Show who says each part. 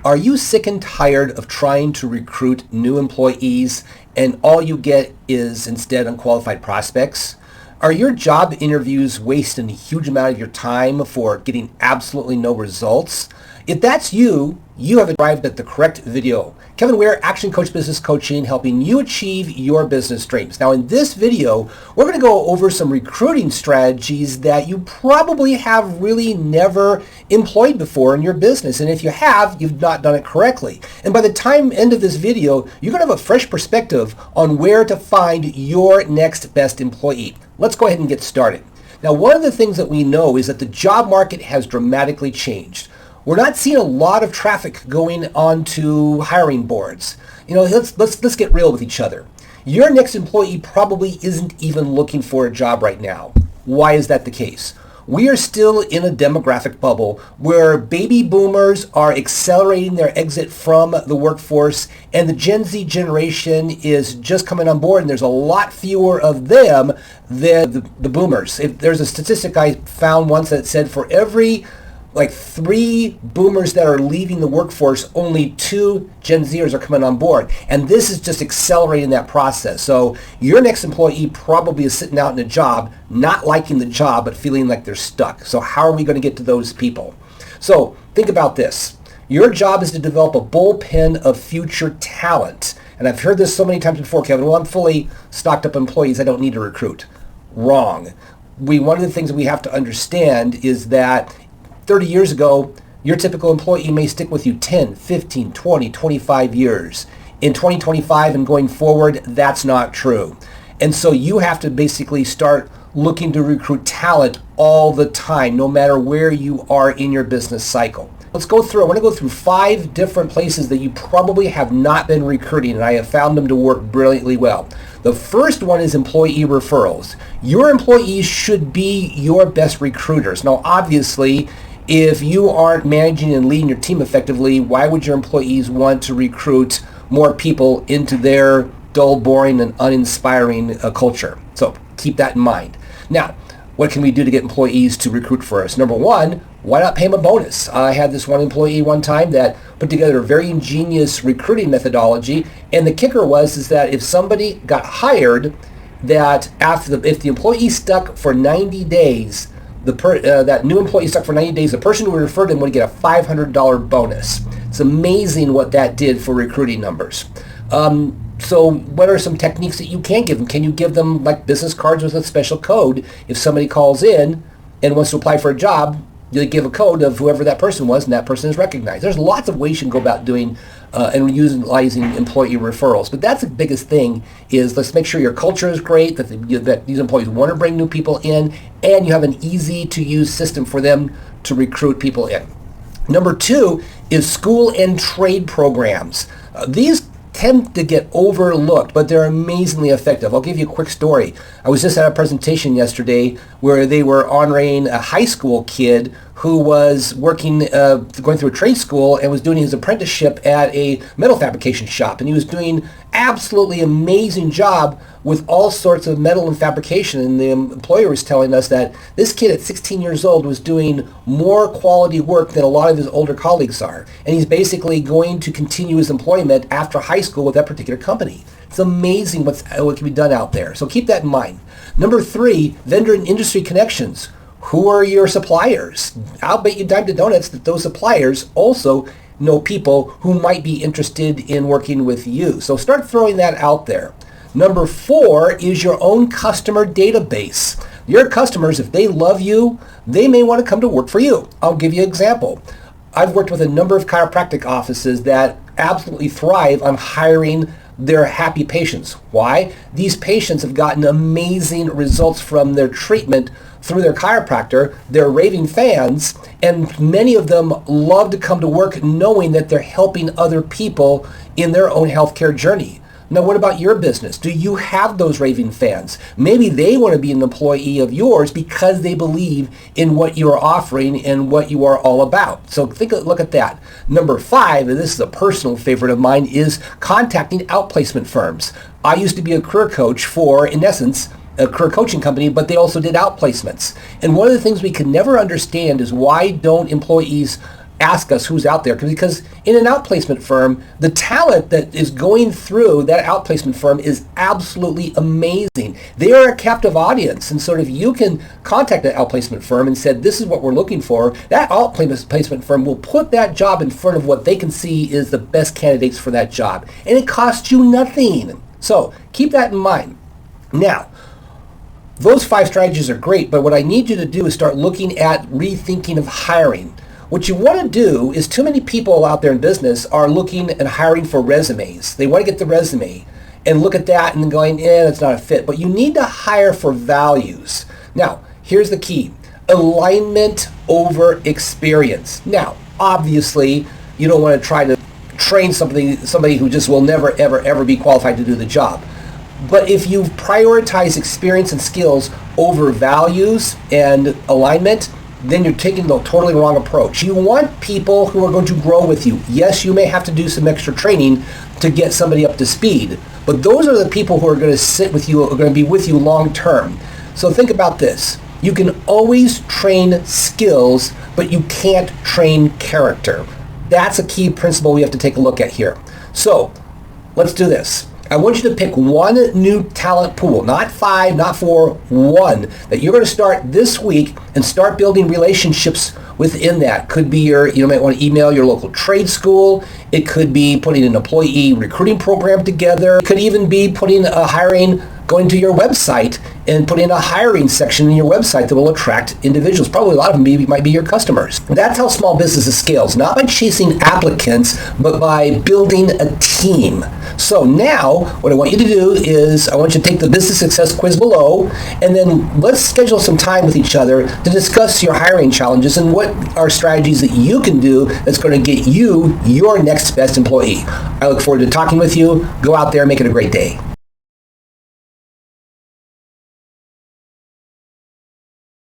Speaker 1: Are you sick and tired of trying to recruit new employees and all you get is instead unqualified prospects? Are your job interviews wasting a huge amount of your time for getting absolutely no results? If that's you, you have arrived at the correct video. Kevin Weir, Action Coach Business Coaching, helping you achieve your business dreams. Now in this video, we're going to go over some recruiting strategies that you probably have really never employed before in your business. And if you have, you've not done it correctly. And by the time end of this video, you're going to have a fresh perspective on where to find your next best employee. Let's go ahead and get started. Now, one of the things that we know is that the job market has dramatically changed. We're not seeing a lot of traffic going onto hiring boards. Let's get real with each other. Your next employee probably isn't even looking for a job right now. Why is that the case? We are still in a demographic bubble where baby boomers are accelerating their exit from the workforce, and the Gen Z generation is just coming on board, and there's a lot fewer of them than the boomers. There's a statistic I found once that said for every 3 boomers that are leaving the workforce, only 2 Gen Zers are coming on board. And this is just accelerating that process. So your next employee probably is sitting out in a job, not liking the job, but feeling like they're stuck. So how are we going to get to those people? So think about this. Your job is to develop a bullpen of future talent. And I've heard this so many times before, Kevin. Well, I'm fully stocked up employees. I don't need to recruit. Wrong. One of the things that we have to understand is that 30 years ago, your typical employee may stick with you 10, 15, 20, 25 years. In 2025 and going forward, that's not true. And so you have to basically start looking to recruit talent all the time, no matter where you are in your business cycle. I want to go through 5 different places that you probably have not been recruiting, and I have found them to work brilliantly well. The first one is employee referrals. Your employees should be your best recruiters. Now, obviously, if you aren't managing and leading your team effectively, why would your employees want to recruit more people into their dull, boring, and uninspiring culture? So keep that in mind. Now, what can we do to get employees to recruit for us? Number one, why not pay them a bonus? I had this one employee one time that put together a very ingenious recruiting methodology, and the kicker is that if somebody got hired, that if the employee stuck for 90 days, that new employee stuck for 90 days, the person who referred him would get a $500 bonus. It's amazing what that did for recruiting numbers. So what are some techniques that you can give them? Can you give them like business cards with a special code? If somebody calls in and wants to apply for a job, you give a code of whoever that person was, and that person is recognized. There's lots of ways you can go about doing and utilizing employee referrals. But that's the biggest thing is let's make sure your culture is great, that these employees want to bring new people in, and you have an easy-to-use system for them to recruit people in. Number 2 is school and trade programs. These tend to get overlooked, but they're amazingly effective. I'll give you a quick story. I was just at a presentation yesterday where they were honoring a high school kid who was working, going through a trade school and was doing his apprenticeship at a metal fabrication shop. And he was doing absolutely amazing job with all sorts of metal and fabrication. And the employer was telling us that this kid at 16 years old was doing more quality work than a lot of his older colleagues are. And he's basically going to continue his employment after high school with that particular company. It's amazing what can be done out there. So keep that in mind. Number 3, vendor and industry connections. Who are your suppliers? I'll bet you dime to donuts that those suppliers also know people who might be interested in working with you. So start throwing that out there. Number 4 is your own customer database. Your customers, if they love you, they may want to come to work for you. I'll give you an example. I've worked with a number of chiropractic offices that absolutely thrive on hiring their happy patients. Why? These patients have gotten amazing results from their treatment through their chiropractor. They're raving fans, and many of them love to come to work knowing that they're helping other people in their own healthcare journey. Now, what about your business? Do you have those raving fans? Maybe they want to be an employee of yours because they believe in what you are offering and what you are all about. So look at that. Number 5, and this is a personal favorite of mine, is contacting outplacement firms. I used to be a career coach for, in essence, a career coaching company, but they also did outplacements. And one of the things we can never understand is why don't employees ask us who's out there, because in an outplacement firm, the talent that is going through that outplacement firm is absolutely amazing. They are a captive audience, and so if you can contact an outplacement firm and said, this is what we're looking for, that outplacement firm will put that job in front of what they can see is the best candidates for that job, and it costs you nothing. So keep that in mind. Now, those 5 strategies are great, but what I need you to do is start looking at rethinking of hiring. What you want to do is, too many people out there in business are looking and hiring for resumes. They want to get the resume and look at that and going, that's not a fit. But you need to hire for values. Now, here's the key. Alignment over experience. Now, obviously, you don't want to try to train somebody who just will never, ever, ever be qualified to do the job. But if you prioritize experience and skills over values and alignment, then you're taking the totally wrong approach. You want people who are going to grow with you. Yes, you may have to do some extra training to get somebody up to speed, but those are the people who are going to sit with you, are going to be with you long term. So think about this. You can always train skills, but you can't train character. That's a key principle we have to take a look at here. So let's do this. I want you to pick one new talent pool, not 5, not 4, one that you're going to start this week and start building relationships within that. Could be you might want to email your local trade school. It could be putting an employee recruiting program together. It could even be putting going to your website and putting a hiring section in your website that will attract individuals. Probably a lot of them might be your customers. That's how small business scales, not by chasing applicants, but by building a team. So now, what I want you to do is I want you to take the business success quiz below, and then let's schedule some time with each other to discuss your hiring challenges and what are strategies that you can do that's going to get you your next best employee. I look forward to talking with you. Go out there and make it a great day.